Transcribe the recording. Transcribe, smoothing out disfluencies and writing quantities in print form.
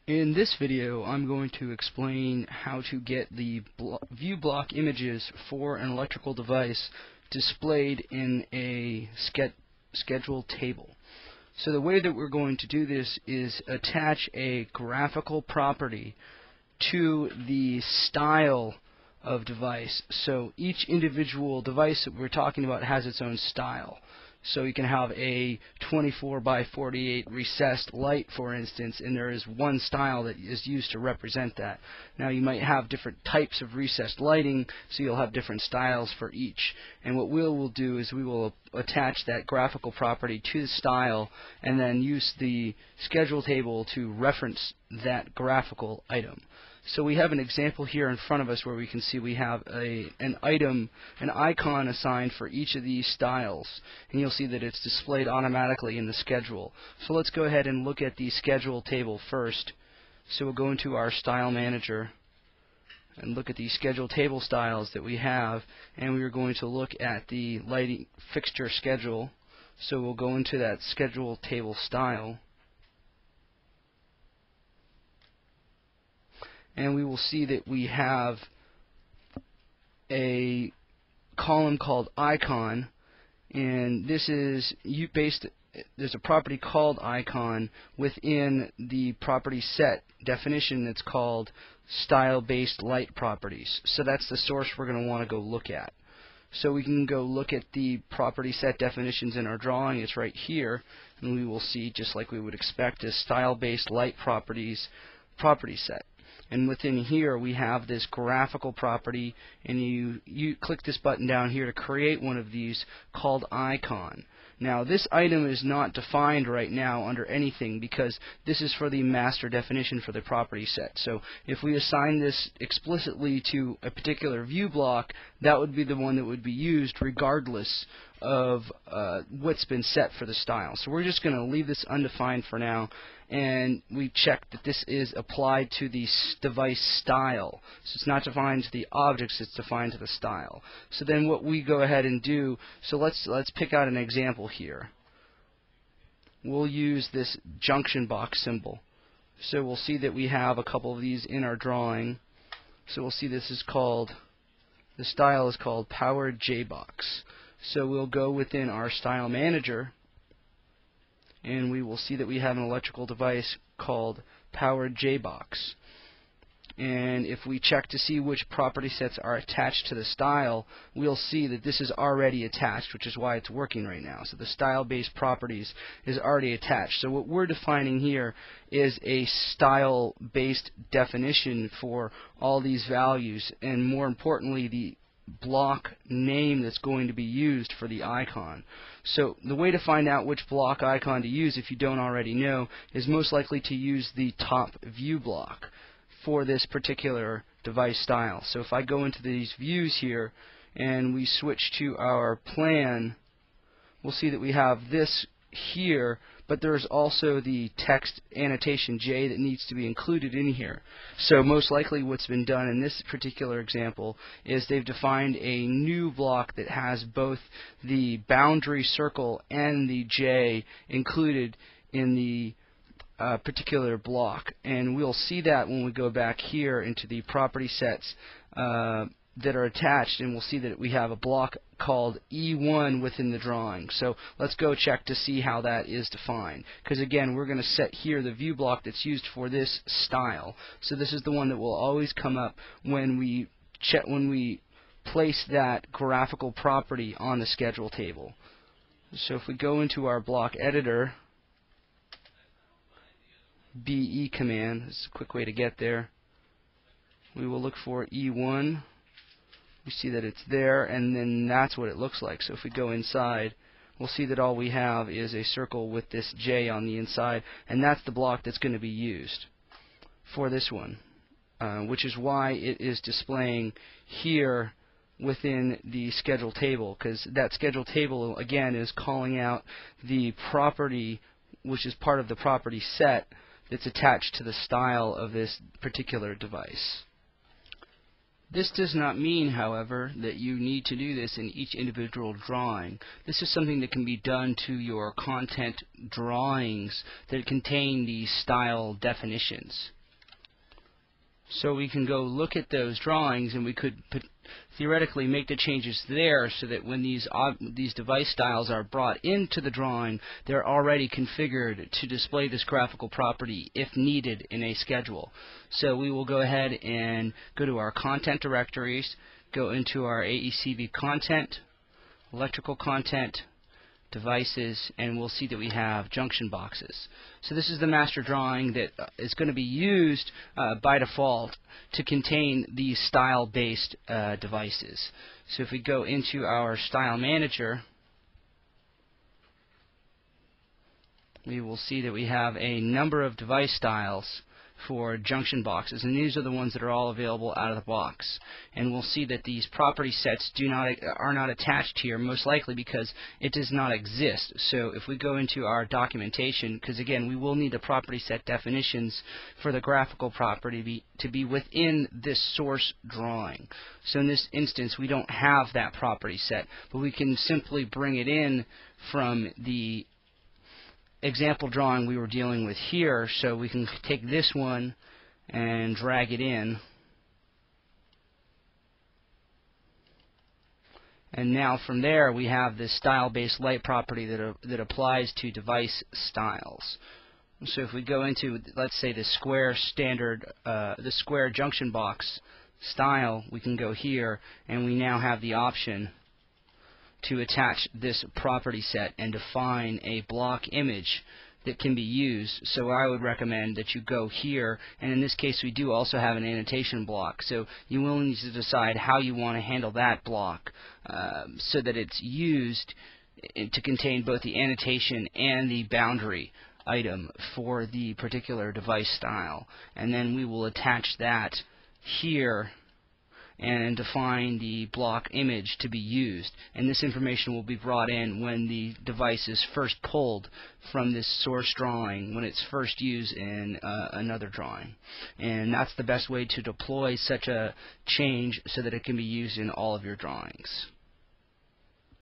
In this video, I'm going to explain how to get the view block images for an electrical device displayed in a schedule table. So the way that we're going to do this is attach a graphical property to the style of device. So each individual device that we're talking about has its own style. So you can have a 24 by 48 recessed light, for instance, and there is one style that is used to represent that. Now you might have different types of recessed lighting, so you'll have different styles for each. And what we'll do is we will attach that graphical property to the style and then use the schedule table to reference that graphical item. So we have an example here in front of us where we can see we have an icon assigned for each of these styles, and you'll see that it's displayed automatically in the schedule. So let's go ahead and look at the schedule table first. So we'll go into our style manager and look at the schedule table styles that we have, and we are going to look at the lighting fixture schedule. So we'll go into that schedule table style, and we will see that we have a column called icon, and this is there's a property called icon within the property set definition that's called style based light properties. So that's the source we're going to want to go look at. So we can go look at the property set definitions in our drawing. It's right here, and we will see, just like we would expect, is style based light properties property set. And within here we have this graphical property, and you click this button down here to create one of these called icon. Now this item is not defined right now under anything because this is for the master definition for the property set. So if we assign this explicitly to a particular view block, that would be the one that would be used regardless of what's been set for the style. So we're just going to leave this undefined for now, and we check that this is applied to the device style. So it's not defined to the objects, it's defined to the style. So then what we go ahead and do, so let's pick out an example here. We'll use this junction box symbol. So we'll see that we have a couple of these in our drawing. So we'll see this is called, the style is called powered JBox. So we'll go within our style manager, and we will see that we have an electrical device called powered JBox. And if we check to see which property sets are attached to the style, we'll see that this is already attached, which is why it's working right now. So the style-based properties is already attached. So what we're defining here is a style-based definition for all these values, and more importantly, the block name that's going to be used for the icon. So the way to find out which block icon to use, if you don't already know, is most likely to use the top view block for this particular device style. So if I go into these views here and we switch to our plan, we'll see that we have this here, but there's also the text annotation J that needs to be included in here. So most likely what's been done in this particular example is they've defined a new block that has both the boundary circle and the J included in the particular block. And we'll see that when we go back here into the property sets that are attached, and we'll see that we have a block called E1 within the drawing. So let's go check to see how that is defined, because again we're going to set here the view block that's used for this style. So this is the one that will always come up when we place that graphical property on the schedule table. So if we go into our block editor, BE command, this is a quick way to get there, we will look for E1. We see that it's there, and then that's what it looks like. So if we go inside, we'll see that all we have is a circle with this J on the inside, and that's the block that's going to be used for this one, which is why it is displaying here within the schedule table, because that schedule table again is calling out the property which is part of the property set that's attached to the style of this particular device. This does not mean, however, that you need to do this in each individual drawing. This is something that can be done to your content drawings that contain these style definitions. So we can go look at those drawings, and we could theoretically make the changes there so that when these device styles are brought into the drawing, they're already configured to display this graphical property if needed in a schedule. So we will go ahead and go to our content directories, go into our AECV content, electrical content, devices, and we'll see that we have junction boxes. So this is the master drawing that is going to be used by default to contain these style-based devices. So if we go into our style manager, we will see that we have a number of device styles for junction boxes, and these are the ones that are all available out of the box. And we'll see that these property sets are not attached here, most likely because it does not exist. So if we go into our documentation, because again we will need the property set definitions for the graphical property to be within this source drawing. So in this instance we don't have that property set, but we can simply bring it in from the example drawing we were dealing with here. So we can take this one and drag it in, and now from there we have this style-based light property that applies to device styles. So if we go into, let's say, the square standard, the square junction box style, we can go here and we now have the option to attach this property set and define a block image that can be used. So I would recommend that you go here, and in this case we do also have an annotation block, so you will need to decide how you want to handle that block so that it's used to contain both the annotation and the boundary item for the particular device style. And then we will attach that here and define the block image to be used, and this information will be brought in when the device is first pulled from this source drawing, when it's first used in another drawing. And that's the best way to deploy such a change so that it can be used in all of your drawings.